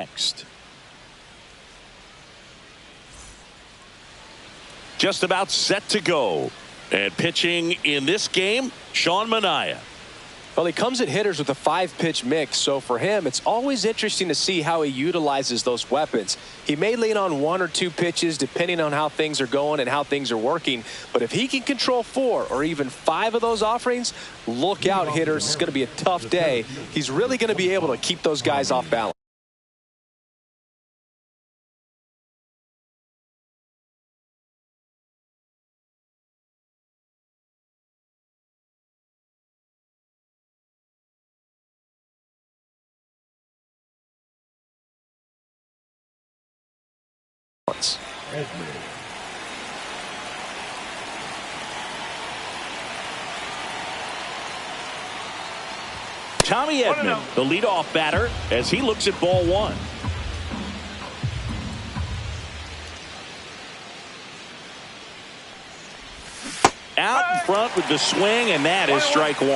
Next. Just about set to go. And pitching in this game, Sean Manaea. Well, he comes at hitters with a 5-pitch mix, so for him, it's always interesting to see how he utilizes those weapons. He may lean on 1 or 2 pitches depending on how things are going and how things are working, but if he can control 4 or even 5 of those offerings, look out, hitters. It's going to be a tough day. He's really going to be able to keep those guys off balance. Tommy Edman, the leadoff batter, as he looks at ball 1. Out in front with the swing, and that is strike 1.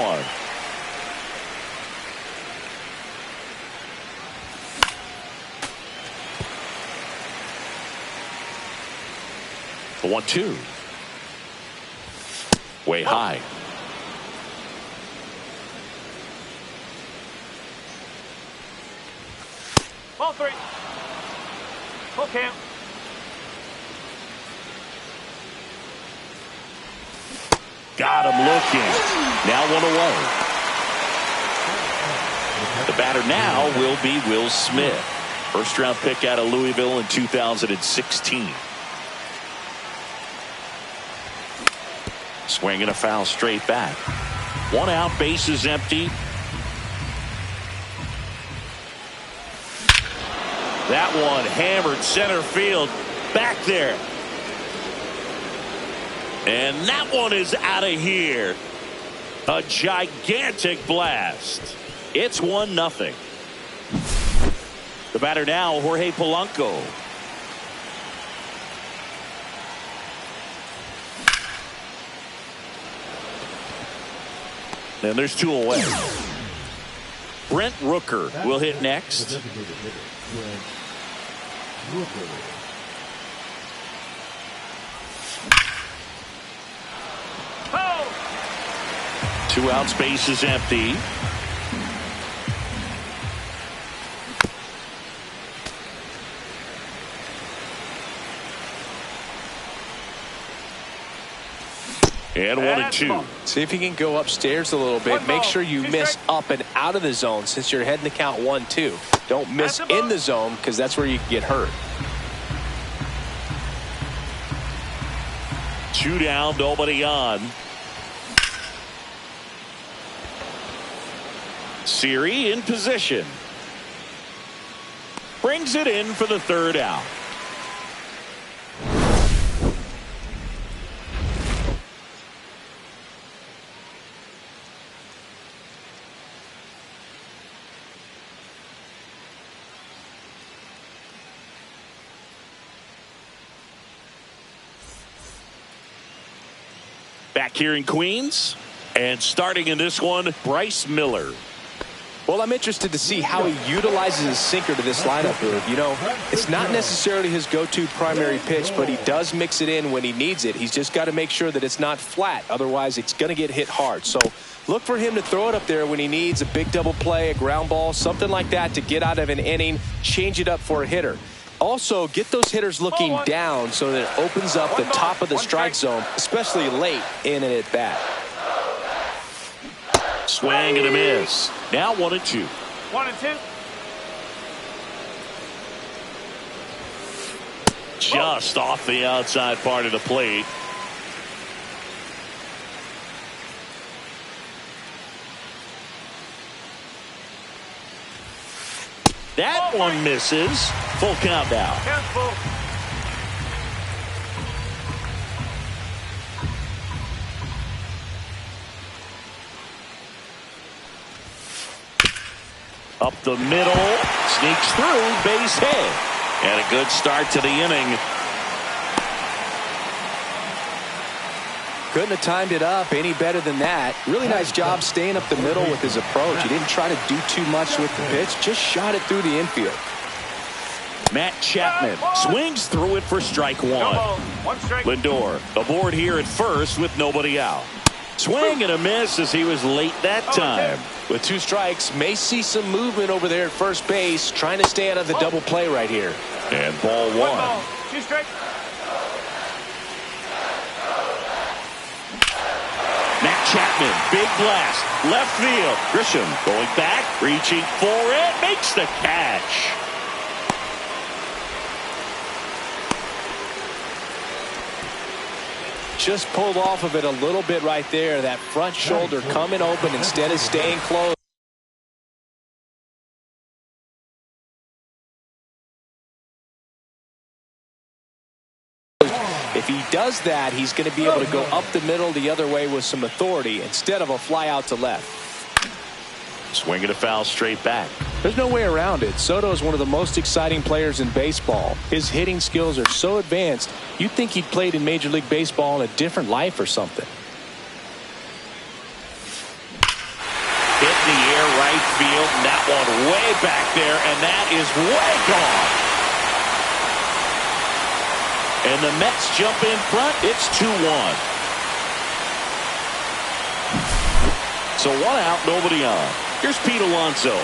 The 1-2. Way high. Ball 3. Full count. Got him looking. Now 1 away. The batter now will be Will Smith. First round pick out of Louisville in 2016. Swinging a foul straight back. 1 out, bases empty. That one hammered center field back there. And that one is out of here. A gigantic blast. It's 1-0. The batter now, Jorge Polanco. And there's 2 away. Brent Rooker will hit next. Oh. 2 outs, bases empty. And 1-2. See if you can go upstairs a little bit. Make sure you miss up and out of the zone since you're heading to count 1-2. Don't miss in the zone because that's where you can get hurt. 2 down, nobody on. Siri in position. Brings it in for the 3rd out. Back here in Queens, and starting in this one, Bryce Miller. Well, I'm interested to see how he utilizes his sinker to this lineup. You know, it's not necessarily his go-to primary pitch, but he does mix it in when he needs it. He's just got to make sure that it's not flat. Otherwise, it's going to get hit hard. So look for him to throw it up there when he needs a big double play, a ground ball, something like that to get out of an inning, change it up for a hitter. Also, get those hitters looking down so that it opens up the top of the strike zone, especially late in an at-bat. Swing and a miss. Now 1-2. 1-2. Just off the outside part of the plate. That one misses. Full count now. Count full. Up the middle, sneaks through, base hit. And a good start to the inning. Couldn't have timed it up any better than that. Really nice job staying up the middle with his approach. He didn't try to do too much with the pitch, just shot it through the infield. Matt Chapman swings through it for strike one. One strike. Lindor aboard here at first with nobody out. Swing and a miss as he was late that time. With 2 strikes, may see some movement over there at first base, trying to stay out of the double play right here. And ball 1. Ball. 2 strikes. Matt Chapman, big blast, left field. Grisham going back, reaching for it, makes the catch. Just pulled off of it a little bit right there. That front shoulder coming open instead of staying closed. If he does that, he's going to be able to go up the middle the other way with some authority instead of a fly out to left. Swinging a foul straight back. There's no way around it. Soto is one of the most exciting players in baseball. His hitting skills are so advanced, you'd think he'd played in Major League Baseball in a different life or something. Hit in the air right field, and that one way back there, and that is way gone. And the Mets jump in front. It's 2-1. So 1 out, nobody on. Here's Pete Alonso.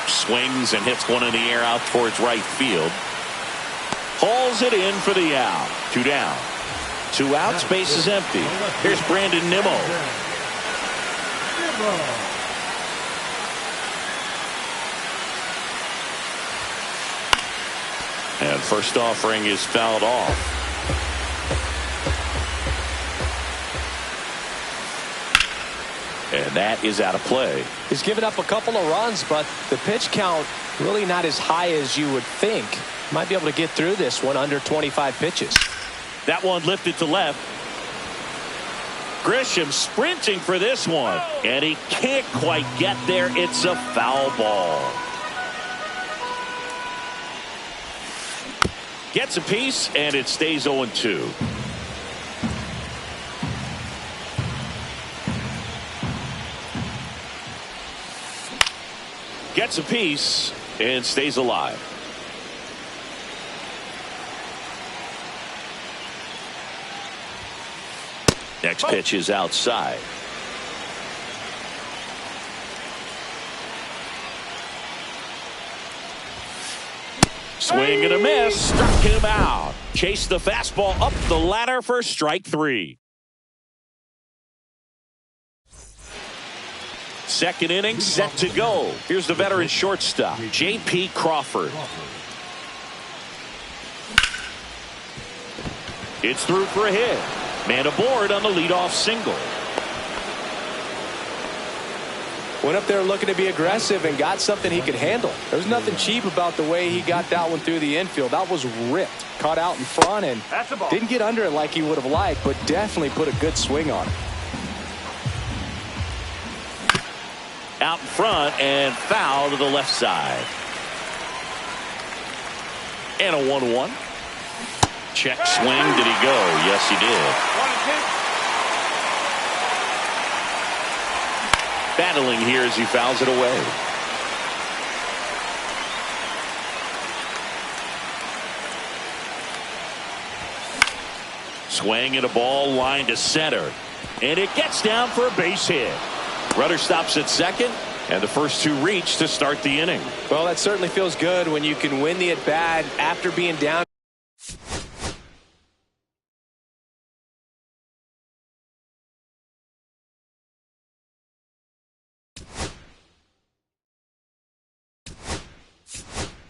Swings and hits one in the air out towards right field. Hauls it in for the out. 2 down. 2 outs, base is empty. Here's Brandon Nimmo. And first offering is fouled off. And that is out of play. He's given up a couple of runs, but the pitch count really not as high as you would think. Might be able to get through this one under 25 pitches. That one lifted to left. Grisham sprinting for this one. And he can't quite get there. It's a foul ball. Gets a piece, and it stays 0-2. Gets a piece and stays alive. Next pitch is outside. Swing and a miss. Struck him out. Chased the fastball up the ladder for strike 3. Second inning set to go. Here's the veteran shortstop, J.P. Crawford. It's through for a hit. Man aboard on the leadoff single. Went up there looking to be aggressive and got something he could handle. There's nothing cheap about the way he got that one through the infield. That was ripped. Caught out in front and didn't get under it like he would have liked, but definitely put a good swing on it. Out in front and foul to the left side. And a 1-1. Check swing. Did he go? Yes, he did. 1-2. Battling here as he fouls it away. Swing and a ball line to center. And it gets down for a base hit. Runner stops at second, and the first 2 reach to start the inning. Well, that certainly feels good when you can win the at-bat after being down.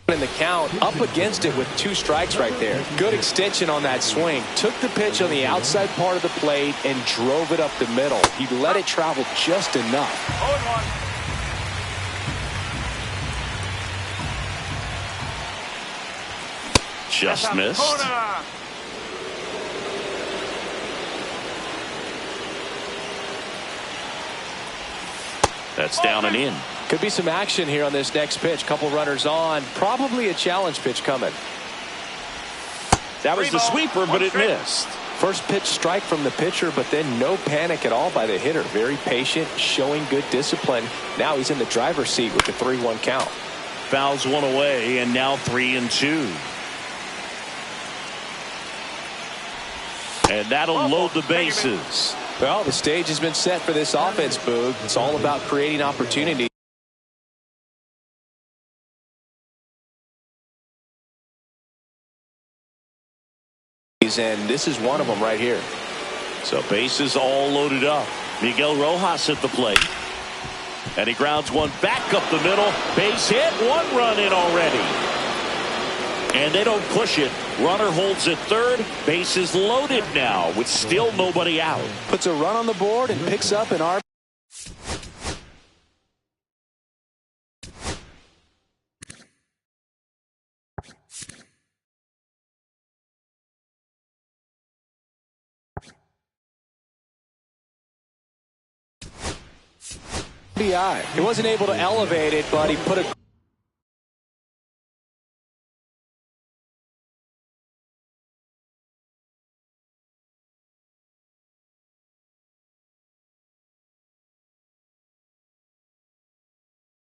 In the count, up against it with 2 strikes right there. Good extension on that swing. Took the pitch on the outside part of the plate and drove it up the middle. He let it travel just enough. 0-1. Just missed. That's down and in. Could be some action here on this next pitch. Couple runners on. Probably a challenge pitch coming. That was the sweeper, but it missed. First pitch strike from the pitcher, but then no panic at all by the hitter. Very patient, showing good discipline. Now he's in the driver's seat with the 3-1 count. Fouls one away, and now 3-2. And that'll load the bases. Well, the stage has been set for this offense, Boog. It's all about creating opportunity. And this is one of them right here. So bases all loaded up. Miguel Rojas at the plate. And he grounds one back up the middle. Base hit. 1 run in already. And they don't push it. Runner holds at third. Bases loaded now with still nobody out. Puts a run on the board and picks up an RBI. He wasn't able to elevate it, but he put a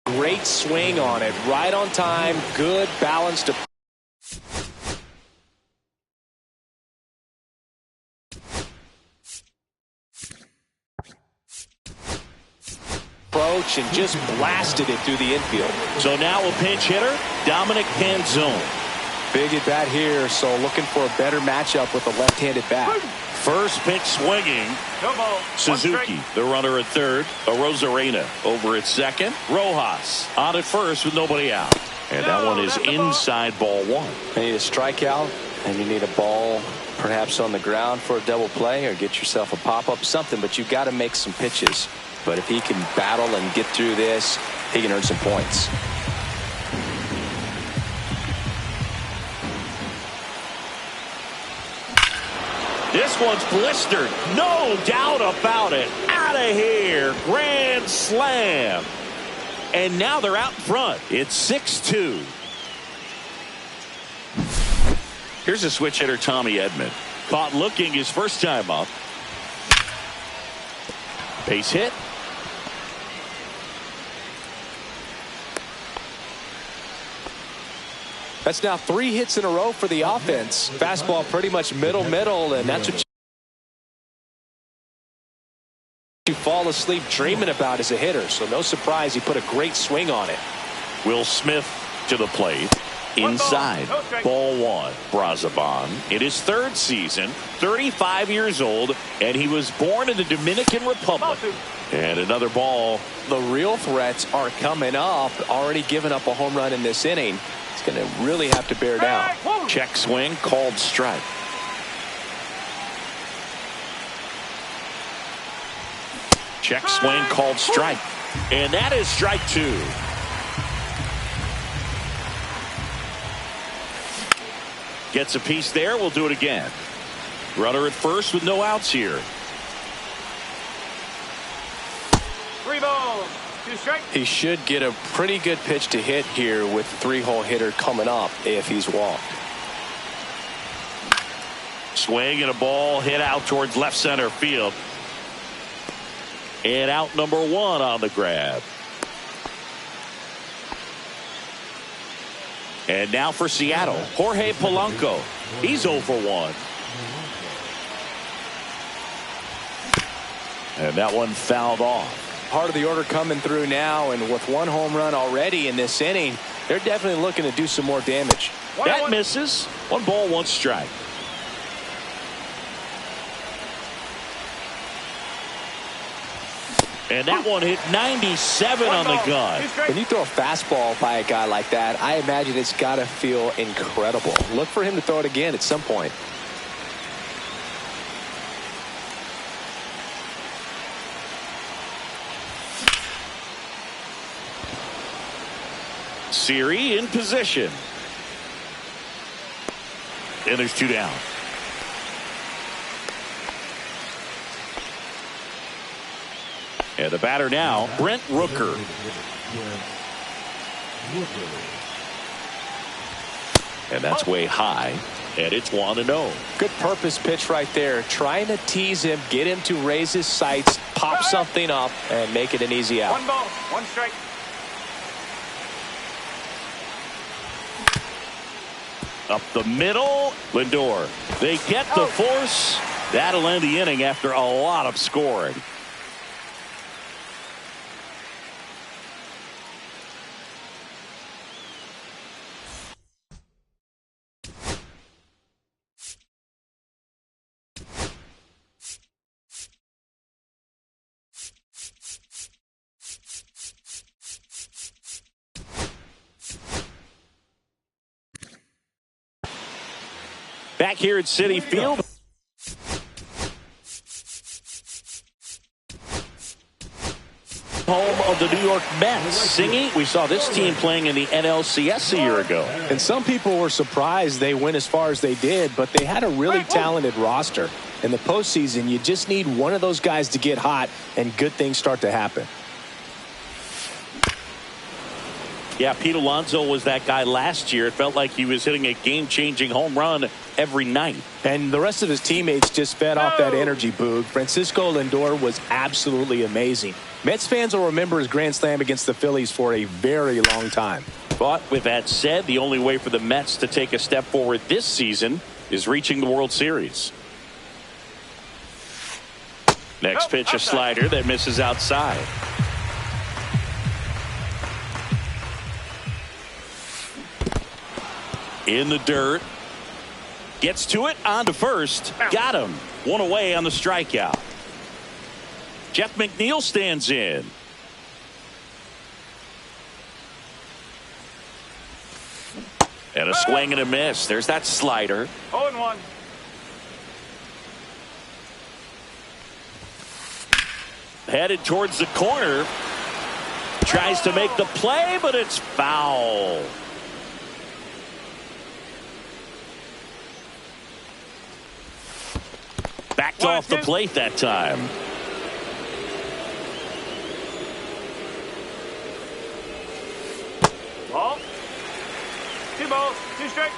great swing on it. Right on time. Good balanced approach and just blasted it through the infield. So now a pinch hitter, Dominic Canzone. Big at bat here, so looking for a better matchup with the left-handed bat. First pitch swinging. Suzuki, the runner at third. Arozarena over at second. Rojas on at first with nobody out. And that one is inside ball 1. You need a strikeout, and you need a ball perhaps on the ground for a double play, or get yourself a pop-up, something, but you got to make some pitches. But if he can battle and get through this, he can earn some points. This one's blistered. No doubt about it. Out of here. Grand slam. And now they're out in front. It's 6-2. Here's a switch hitter, Tommy Edman. Caught looking his first time up. Base hit. That's now 3 hits in a row for the offense. Fastball pretty much middle, and that's what you fall asleep dreaming about as a hitter. So no surprise he put a great swing on it. Will Smith to the plate. Inside. Ball 1. Brazaban in his 3rd season, 35 years old, and he was born in the Dominican Republic. And another ball. The real threats are coming up. Already given up a home run in this inning. It's going to really have to bear down. Check swing, called strike. Check swing, called strike. And that is strike 2. Gets a piece there. We'll do it again. Runner at first with no outs here. 3 balls. 2 strikes. He should get a pretty good pitch to hit here with the 3-hole hitter coming up if he's walked. Swing and a ball hit out towards left center field. And out number 1 on the grab. And now for Seattle, Jorge Polanco. He's 0 for 1. And that one fouled off. Part of the order coming through now, and with 1 home run already in this inning, they're definitely looking to do some more damage. That misses. 1 ball, 1 strike. And that one hit 97 on the gun. When you throw a fastball by a guy like that, I imagine it's got to feel incredible. Look for him to throw it again at some point. Siri in position. And there's 2 down. And the batter now, Brent Rooker. And that's way high. And it's 1-0. Good purpose pitch right there. Trying to tease him, get him to raise his sights, pop something up, and make it an easy out. 1 ball, 1 strike. Up the middle, Lindor. They get the force. That'll end the inning after a lot of scoring. Back here at Citi Field. Home of the New York Mets. Singy, we saw this team playing in the NLCS a year ago. And some people were surprised they went as far as they did, but they had a really talented roster. In the postseason, you just need one of those guys to get hot, and good things start to happen. Yeah, Pete Alonso was that guy last year. It felt like he was hitting a game-changing home run every night. And the rest of his teammates just fed off that energy, Boog. Francisco Lindor was absolutely amazing. Mets fans will remember his grand slam against the Phillies for a very long time. But with that said, the only way for the Mets to take a step forward this season is reaching the World Series. Next pitch, a slider that misses outside. In the dirt. Gets to it, on to first. Got him. One away on the strikeout. Jeff McNeil stands in. And a swing and a miss. There's that slider. 0-1. Headed towards the corner. Tries to make the play, but it's foul. Backed off the plate that time. Ball. 2 balls, 2 strikes.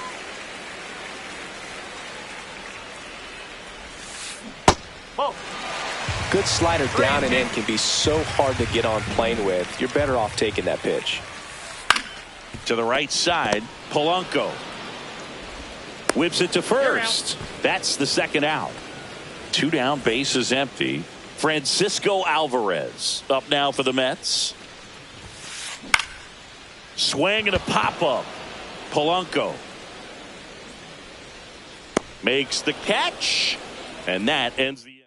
Ball. Good slider down and in can be so hard to get on plane with. You're better off taking that pitch. To the right side, Polanco. Whips it to first. That's the second out. 2 down, bases empty. Francisco Alvarez up now for the Mets. Swing and a pop-up. Polanco makes the catch, and that ends the inning.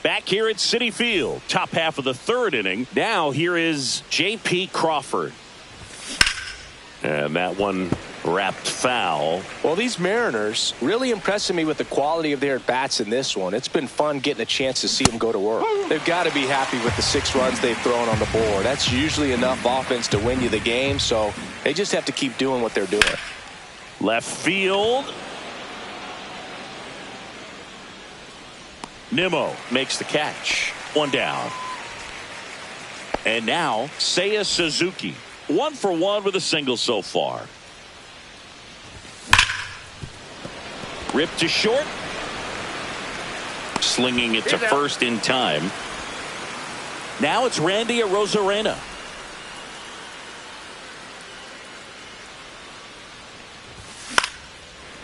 Back here at Citi Field, top half of the 3rd inning. Now here is J.P. Crawford. And that one wrapped foul. Well, these Mariners really impressing me with the quality of their at-bats in this one. It's been fun getting a chance to see them go to work. They've got to be happy with the 6 runs they've thrown on the board. That's usually enough offense to win you the game, so they just have to keep doing what they're doing. Left field. Nimmo makes the catch. 1 down. And now Seiya Suzuki. 1 for 1 with a single so far. Ripped to short. Slinging it to first in time. Now it's Randy Arozarena.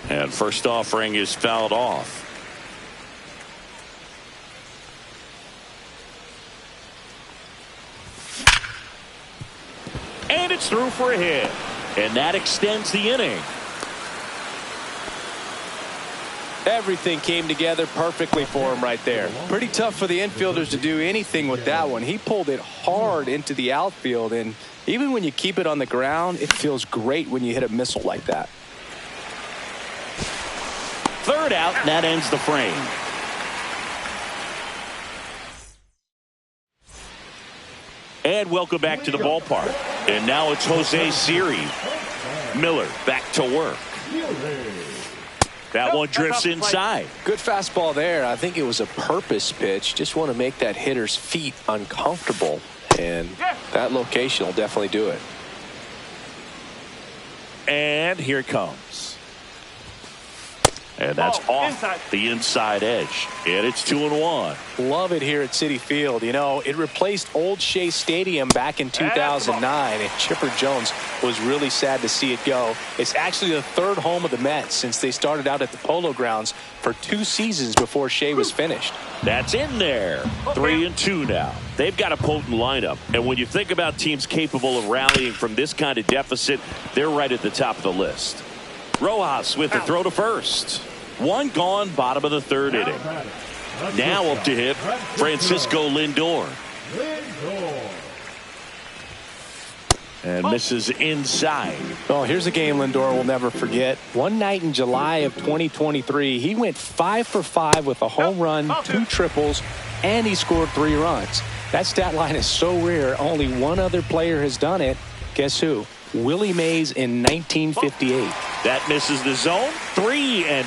And first offering is fouled off. And it's through for a hit. And that extends the inning. Everything came together perfectly for him right there. Pretty tough for the infielders to do anything with that one. He pulled it hard into the outfield, and even when you keep it on the ground, it feels great when you hit a missile like that. 3rd out, and that ends the frame. And welcome back to the ballpark. And now it's Jose Siri. Miller back to work. That one drifts inside. Good fastball there. I think it was a purpose pitch. Just want to make that hitter's feet uncomfortable. And that location will definitely do it. And here it comes. And that's off the inside edge. And it's 2-1. Love it here at Citi Field. You know, it replaced Old Shea Stadium back in 2009, and Chipper Jones was really sad to see it go. It's actually the third home of the Mets since they started out at the Polo Grounds for 2 seasons before Shea was finished. That's in there. 3-2 now. They've got a potent lineup. And when you think about teams capable of rallying from this kind of deficit, they're right at the top of the list. Rojas with the throw to first. 1 gone, bottom of the 3rd inning. Now up to hit Francisco Lindor. And misses inside. Oh, here's a game Lindor will never forget. One night in July of 2023, he went 5 for 5 with a home run, 2 triples, and he scored 3 runs. That stat line is so rare, only one other player has done it. Guess who? Willie Mays in 1958. That misses the zone. 3-0.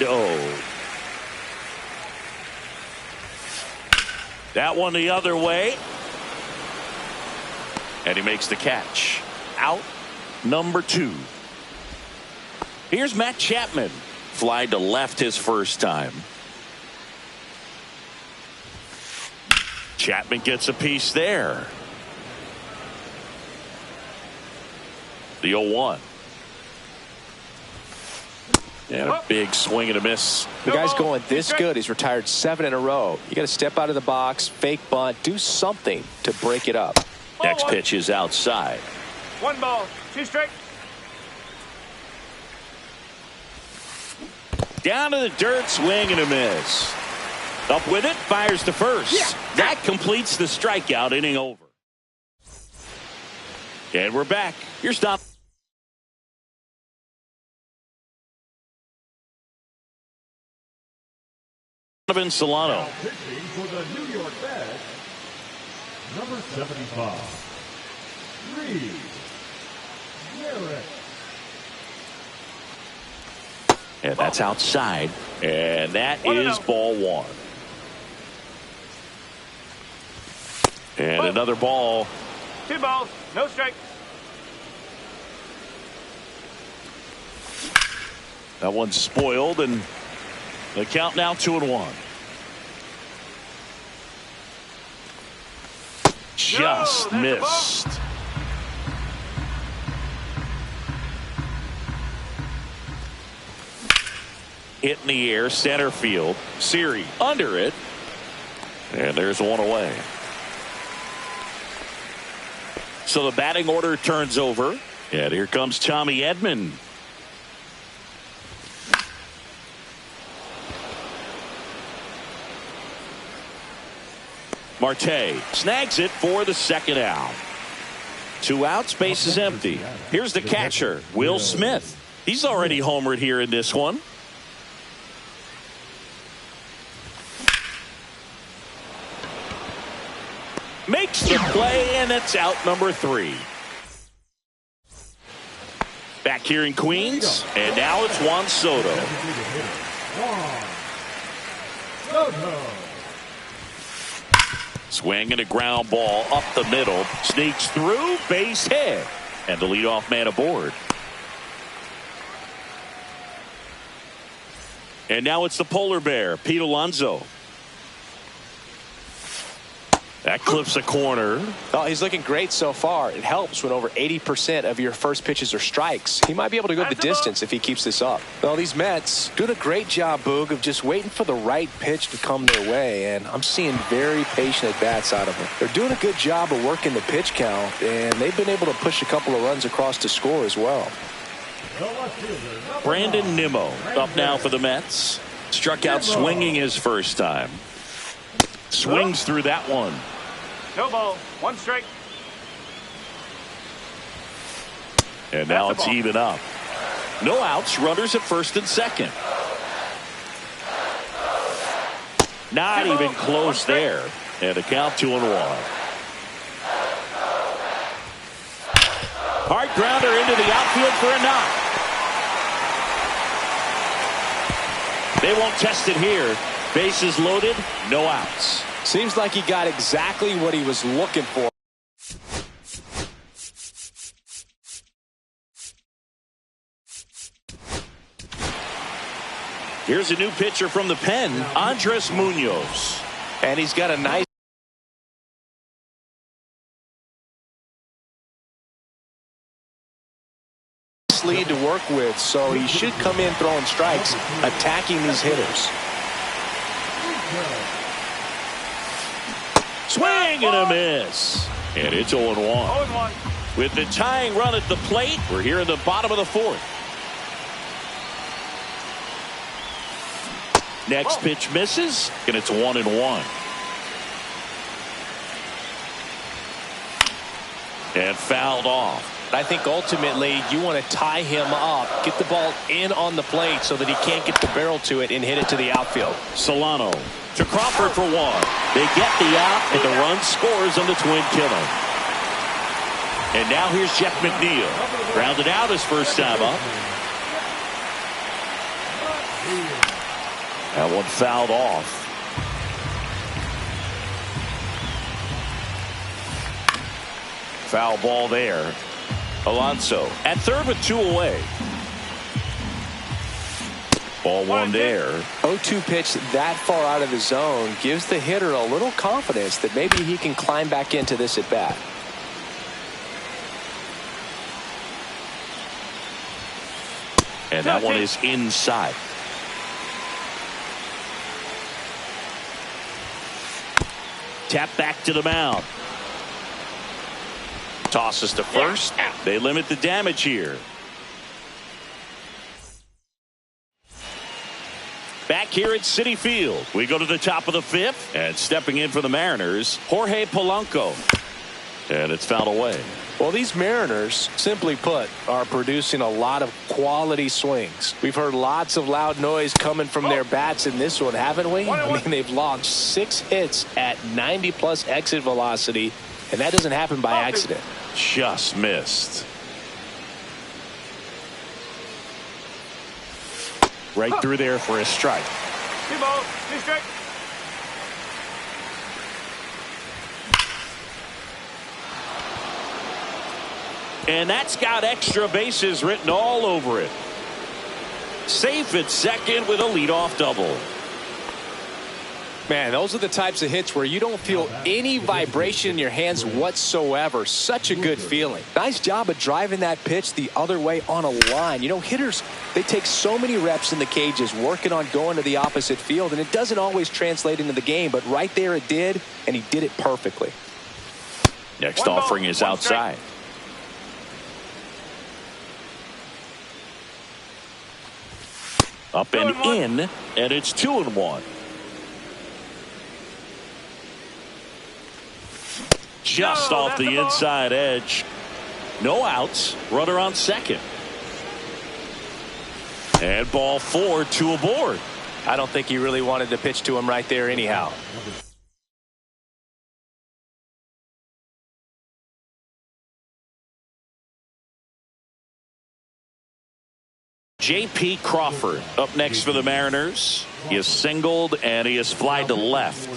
That one the other way. And he makes the catch. Out number 2. Here's Matt Chapman. Fly to left his first time. Chapman gets a piece there. The 0-1. And a big swing and a miss. The guy's going this good. He's retired 7 in a row. You got to step out of the box, fake bunt, do something to break it up. Next pitch is outside. 1 ball, 2 strikes. Down to the dirt, swing and a miss. Up with it, fires to first. Yeah. That completes the strikeout, inning over. And we're back. Your stop. Solano. Pitching for the New York Mets, number 75, Garrett. And that's outside. And that is ball 1. And another ball. 2 balls, no strikes. That one's spoiled, and the count now 2-1. Just missed. Hit in the air, center field. Siri under it. And there's one away. So the batting order turns over. And here comes Tommy Edman. Marte snags it for the 2nd out. 2 outs, base is empty. Here's the catcher, Will Smith. He's already homered here in this one. Makes the play, and it's out number 3. Back here in Queens, and now it's Juan Soto. Swing and a ground ball up the middle. Sneaks through, base hit. And the leadoff man aboard. And now it's the polar bear, Pete Alonso. That clips a corner. Oh, he's looking great so far. It helps when over 80% of your first pitches are strikes. He might be able to go the distance if he keeps this up. Well, these Mets doing a great job, Boog, of just waiting for the right pitch to come their way, and I'm seeing very patient at-bats out of them. They're doing a good job of working the pitch count, and they've been able to push a couple of runs across to score as well. Brandon Nimmo up now for the Mets. Struck out swinging his first time. Swings through that one. No ball, 1 strike. And now it's even up. No outs, runners at first and second. Not even close there. And a count 2-1. Hard grounder into the outfield for a knock. They won't test it here. Bases loaded, no outs. Seems like he got exactly what he was looking for. Here's a new pitcher from the pen, Andres Munoz. And he's got a nice lead to work with, so he should come in throwing strikes, attacking these hitters. Swing and a miss. And it's 0-1. 0-1. With the tying run at the plate, we're here in the bottom of the fourth. Next pitch misses, and it's 1-1. And fouled off. I think ultimately you want to tie him up, get the ball in on the plate so that he can't get the barrel to it and hit it to the outfield. Solano to Crawford for one. They get the out, and the run scores on the twin killer. And now here's Jeff McNeil. Grounded out his first time up. That one fouled off. Foul ball there. Alonso at third with 2 away. Ball one there. 0-2 pitch that far out of the zone gives the hitter a little confidence that maybe he can climb back into this at bat. And that one is inside. Tap back to the mound. Tosses to first. They limit the damage here. Back here at Citi Field, we go to the top of the fifth, and stepping in for the Mariners, Jorge Polanco. And it's fouled away. Well, these Mariners, simply put, are producing a lot of quality swings. We've heard lots of loud noise coming from their bats in this one, haven't we? I mean, they've launched 6 hits at 90+ exit velocity, and that doesn't happen by accident. Just missed. Right through there for a strike. 2 balls, 2 strikes. And that's got extra bases written all over it. Safe at second with a leadoff double. Man, those are the types of hits where you don't feel any vibration in your hands whatsoever. Such a good feeling. Nice job of driving that pitch the other way on a line. You know, hitters, they take so many reps in the cages working on going to the opposite field, and it doesn't always translate into the game, but right there it did, and he did it perfectly. Next offering is outside. Up and in, and it's 2-1. Just off the inside edge. No outs. Runner on second. And ball 4, 2 aboard. I don't think he really wanted to pitch to him right there anyhow. J.P. Crawford up next for the Mariners. He is singled and he is flied to left.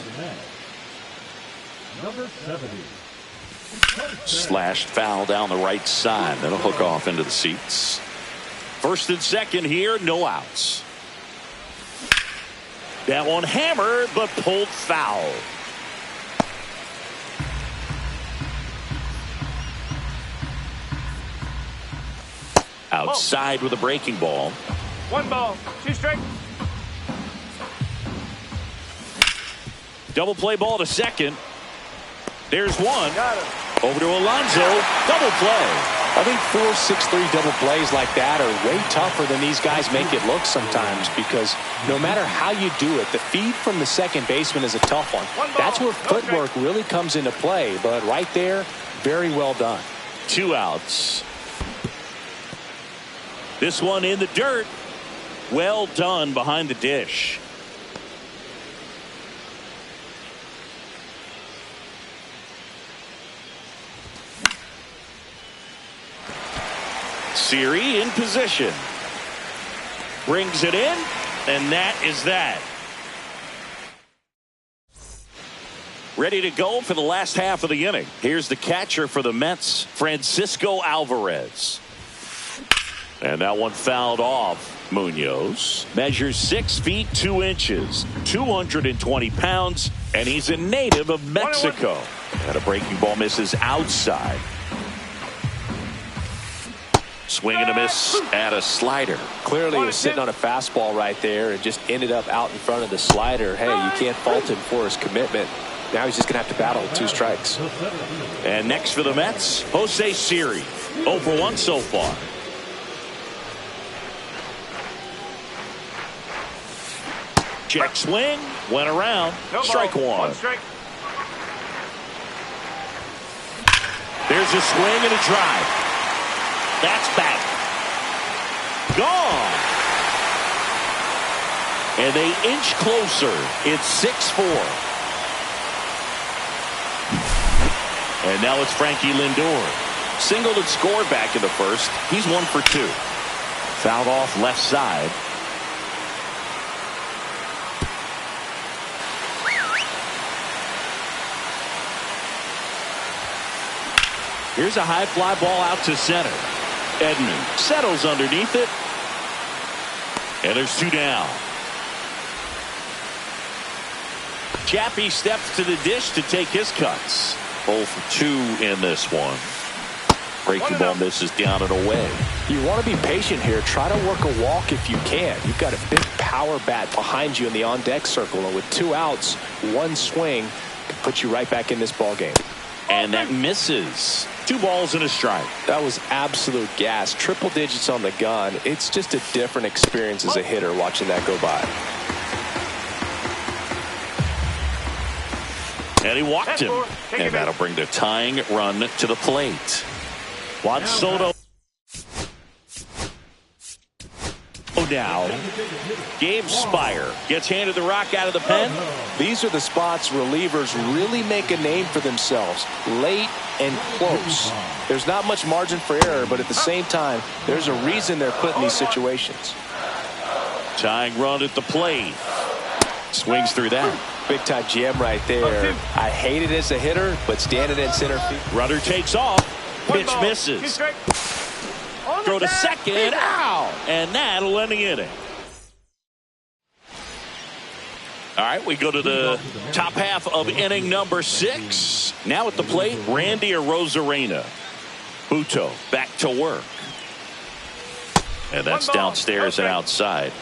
Number 70. Slashed foul down the right side. That'll hook off into the seats. First and second here, no outs. That one hammered but pulled foul. Outside with a breaking ball. 1 ball, 2 strikes. Double play ball to second. There's one. Got it. Over to Alonso. Double play. I think 4-6-3 double plays like that are way tougher than these guys make it look sometimes, because no matter how you do it, the feed from the second baseman is a tough one. That's where footwork really comes into play, but right there, very well done. 2 outs. This one in the dirt. Well done behind the dish. Siri in position. Brings it in, and that is that. Ready to go for the last half of the inning. Here's the catcher for the Mets, Francisco Alvarez. And that one fouled off. Munoz measures 6 feet 2 inches, 220 pounds, and he's a native of Mexico. And a breaking ball misses outside. Swing and a miss at a slider. Clearly he was sitting on a fastball right there and just ended up out in front of the slider. Hey, you can't fault him for his commitment. Now he's just going to have to battle with 2 strikes. And next for the Mets, Jose Siri. 0 for 1 so far. Check swing, went around, strike one. Strike. There's a swing and a drive. That's back. Gone. And they inch closer. It's 6-4. And now it's Frankie Lindor. Singled and scored back in the first. He's 1 for 2. Fouled off left side. Here's a high fly ball out to center. Edman settles underneath it. And there's 2 down. Chappie steps to the dish to take his cuts. 0 for 2 in this one. Breaking ball misses down and away. You want to be patient here. Try to work a walk if you can. You've got a big power bat behind you in the on-deck circle. And with 2 outs, 1 swing can put you right back in this ball game. And that misses. 2 balls and a strike. That was absolute gas. Triple digits on the gun. It's just a different experience as a hitter watching that go by. And he walked him. And that'll bring the tying run to the plate. Juan Soto now. Gabe Spire gets handed the rock out of the pen. These are the spots relievers really make a name for themselves. Late and close. There's not much margin for error, but at the same time, there's a reason they're put in these situations. Tying run at the plate. Swings through that. Big time jam right there. I hate it as a hitter, but standing in center field. Runner takes off. Pitch misses. Throw to second. Ow! And that'll end the inning. All right, we go to the top half of inning number 6. Now at the plate, Randy Arozarena. Buto back to work. And that's downstairs and outside.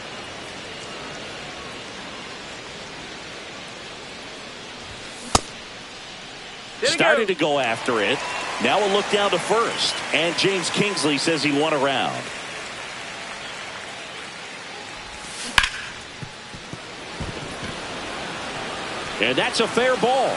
Started to go after it. Now we'll look down to first. And James Kingsley says he won a round. And that's a fair ball.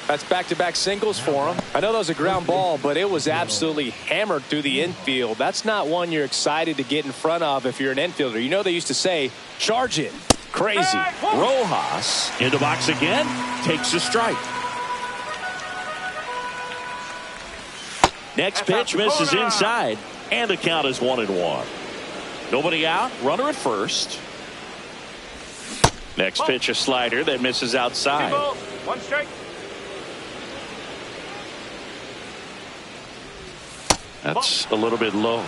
That's back-to-back singles for him. I know that was a ground ball, but it was absolutely hammered through the infield. That's not one you're excited to get in front of if you're an infielder. You know they used to say, charge it. Crazy. Rojas in the box again. Takes a strike. Next pitch misses inside. And the count is 1-1. Nobody out. Runner at first. Next pitch a slider that misses outside. 1 strike. That's a little bit low.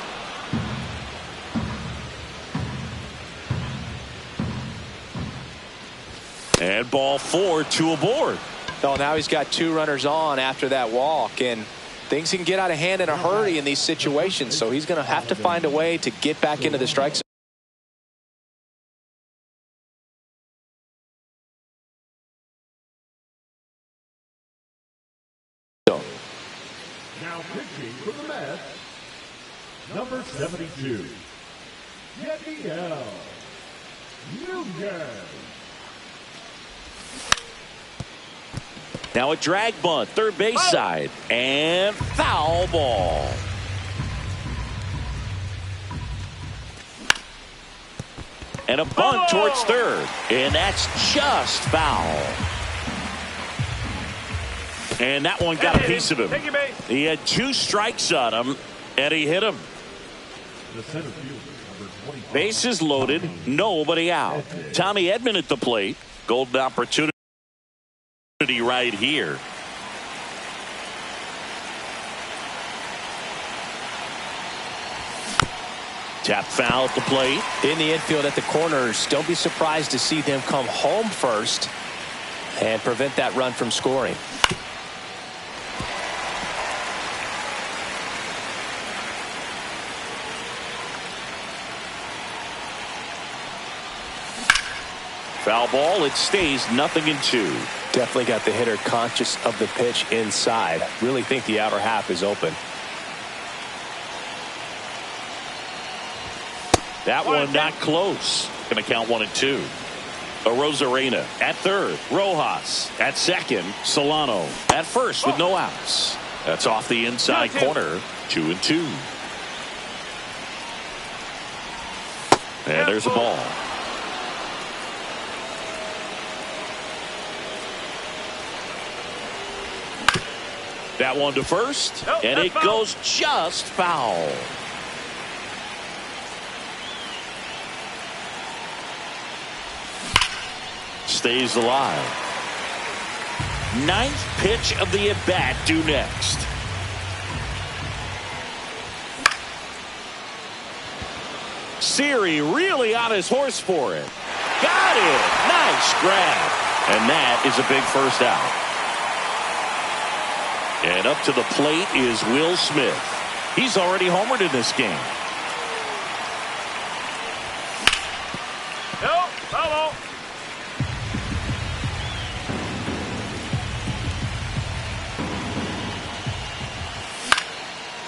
And ball 4, 2 aboard. Oh, now he's got 2 runners on after that walk, and things can get out of hand in a hurry in these situations, so he's going to have to find a way to get back into the strike zone. Now pitching for the Mets, number 72, Yadiel Nunez. Now a drag bunt, third base side, and foul ball. And a bunt towards third, and that's just foul. And that one got a piece of him. He had 2 strikes on him, and he hit him. The center fielder, number 25. Bases loaded, nobody out. Tommy Edman at the plate. Golden opportunity right here. Tap foul at the plate. In the infield at the corners, don't be surprised to see them come home first and prevent that run from scoring. Foul ball. It stays 0-2. Definitely got the hitter conscious of the pitch inside. Really think the outer half is open. That one not close. Going to count 1-2. Arozarena at third. Rojas at second. Solano at first with no outs. That's off the inside corner. 2-2. And there's a ball. That one to first, and it goes just foul. Stays alive. Ninth pitch of the at-bat due next. Siri really on his horse for it. Got it. Nice grab. And that is a big first out. And up to the plate is Will Smith. He's already homered in this game. No, foul.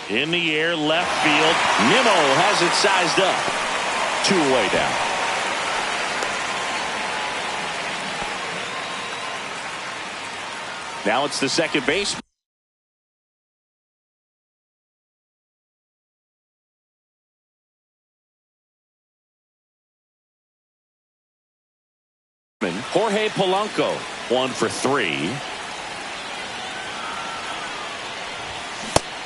In the air, left field. Nimmo has it sized up. 2 away now. Now it's the second baseman. Jorge Polanco, 1 for 3.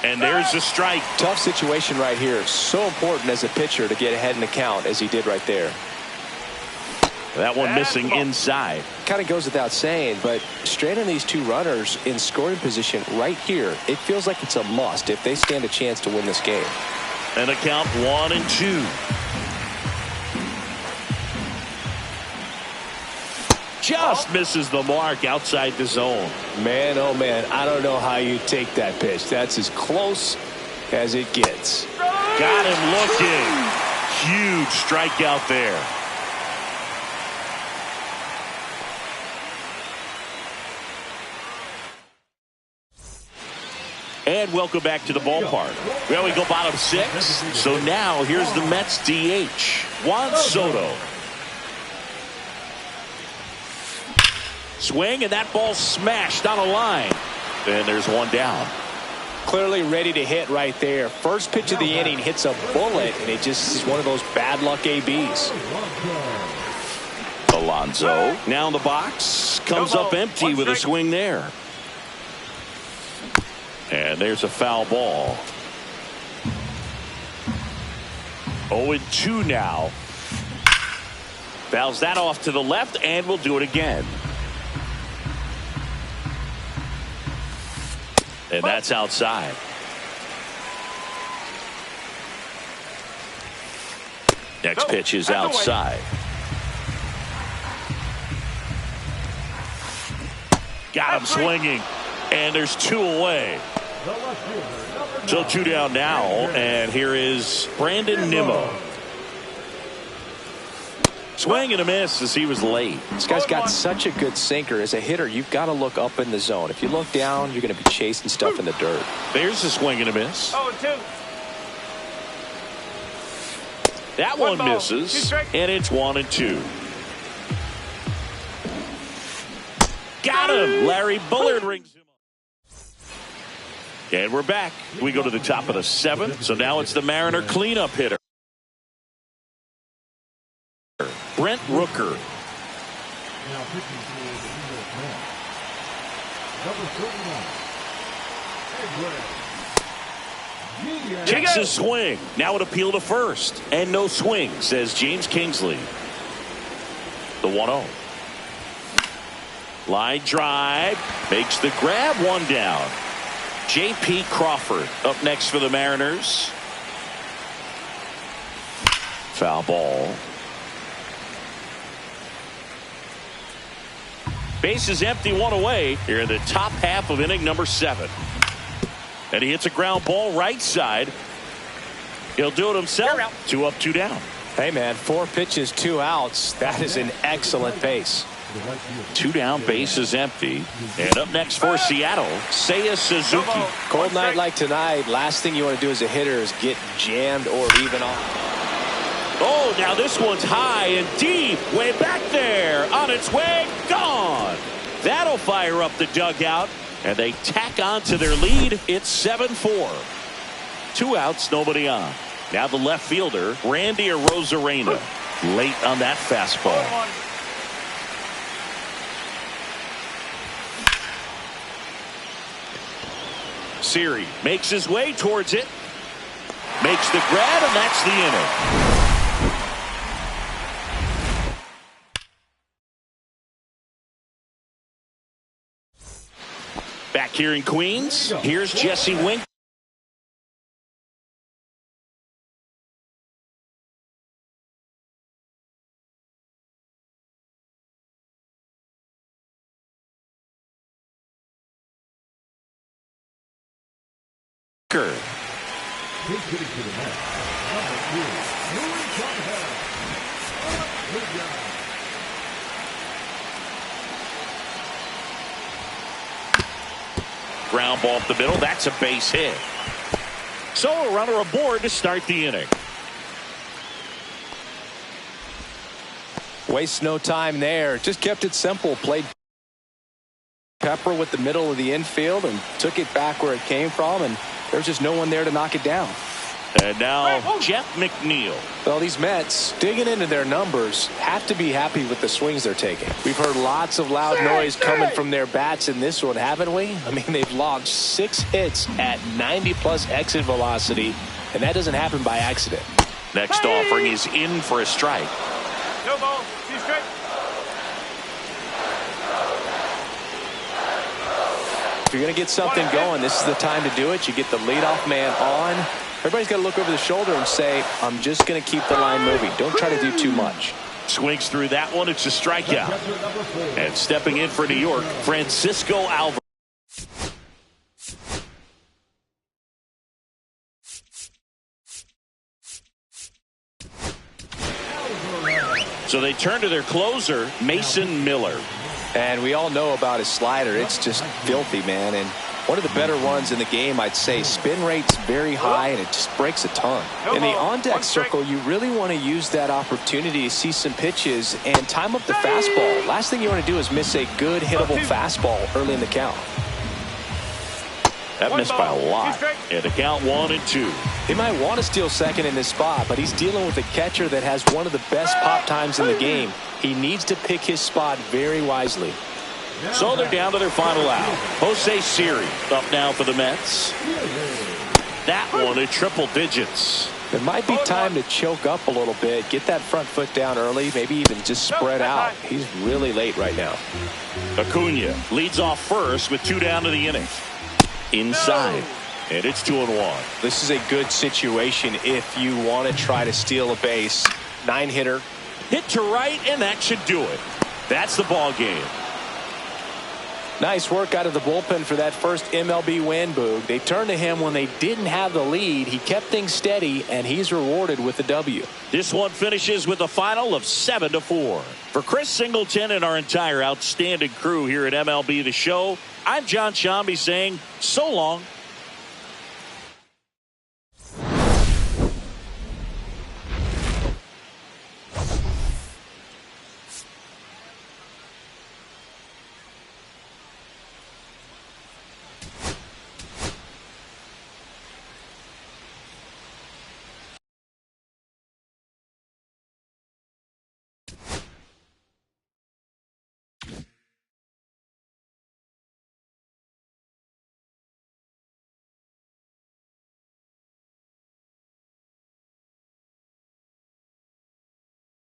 And there's a strike. Tough situation right here. So important as a pitcher to get ahead in the count as he did right there. That one missing inside. Kind of goes without saying, but straining these two runners in scoring position right here, it feels like it's a must if they stand a chance to win this game. And a count 1-2. Just misses the mark outside the zone. Man, oh man, I don't know how you take that pitch. That's as close as it gets. Got him looking. Huge strikeout there. And welcome back to the ballpark. Well, we go bottom 6. So now here's the Mets DH, Juan Soto. Swing, and that ball smashed on a line. And there's one down. Clearly ready to hit right there. First pitch of the inning hits a bullet, and it just is one of those bad luck ABs. Alonso now in the box. Comes up empty with a swing there. And there's a foul ball. 0-2 now. Fouls that off to the left, and we'll do it again. And that's outside. Next pitch is outside. Got him swinging. And there's 2 away. So 2 down now. And here is Brandon Nimmo. Swing and a miss as he was late. This guy's got such a good sinker. As a hitter, you've got to look up in the zone. If you look down, you're going to be chasing stuff in the dirt. There's a swing and a miss. 0-2. That one misses, and it's 1-2. Got him. Larry Bullard rings him up. And we're back. We go to the top of the 7th. So now it's the Mariner cleanup hitter, Brent Rooker. Now pitching for the New York Mets, number 39, Edward. Takes a swing. Now an appeal to first. And no swing, says James Kingsley. The 1-0. Line drive. Makes the grab. 1 down. J.P. Crawford up next for the Mariners. Foul ball. Base is empty, one away here in the top half of inning number 7. And he hits a ground ball right side. He'll do it himself. 2 up, 2 down. Hey, man, 4 pitches, 2 outs. That is an excellent pace. 2 down, base is empty. And up next for Seattle, Seiya Suzuki. Cold night like tonight, last thing you want to do as a hitter is get jammed or even off. Oh, now this one's high and deep, way back there, on its way, gone. That'll fire up the dugout, and they tack on to their lead. It's 7-4. 2 outs, nobody on. Now the left fielder, Randy Arozarena, late on that fastball. Siri makes his way towards it, makes the grab, and that's the inning. Back here in Queens, here's Jesse Wink. Ground ball up the middle. That's a base hit. So a runner aboard to start the inning. Waste no time there. Just kept it simple. Played pepper with the middle of the infield and took it back where it came from, and there's just no one there to knock it down. And now Jeff McNeil. Well, these Mets, digging into their numbers, have to be happy with the swings they're taking. We've heard lots of loud noise coming from their bats in this one, haven't we? I mean, they've logged 6 hits at 90+ exit velocity, and that doesn't happen by accident. Next offering is in for a strike. No ball. 2 strike. If you're going to get something going, this is the time to do it. You get the leadoff man on. Everybody's got to look over the shoulder and say, I'm just going to keep the line moving. Don't try to do too much. Swings through that one. It's a strikeout. And stepping in for New York, Francisco Alvarez. So they turn to their closer, Mason Miller. And we all know about his slider. It's just filthy, man. And one of the better ones in the game, I'd say. Spin rate's very high, and it just breaks a ton. In the on-deck circle, you really want to use that opportunity to see some pitches and time up the fastball. Last thing you want to do is miss a good hittable fastball early in the count. That missed by a lot. And the count 1-2. They might want to steal second in this spot, but he's dealing with a catcher that has one of the best pop times in the game. He needs to pick his spot very wisely. So they're down to their final out. Jose Siri up now for the Mets. That one in triple digits. It might be time to choke up a little bit, get that front foot down early, maybe even just spread out. He's really late right now. Acuna leads off first with 2 down to the inning. Inside, and it's 2-1. This is a good situation if you want to try to steal a base. 9-hitter. Hit to right, and that should do it. That's the ball game. Nice work out of the bullpen for that first MLB win, Boog. They turned to him when they didn't have the lead. He kept things steady, and he's rewarded with the W. This one finishes with a final of 7-4. For Chris Singleton and our entire outstanding crew here at MLB The Show, I'm John Shambi saying so long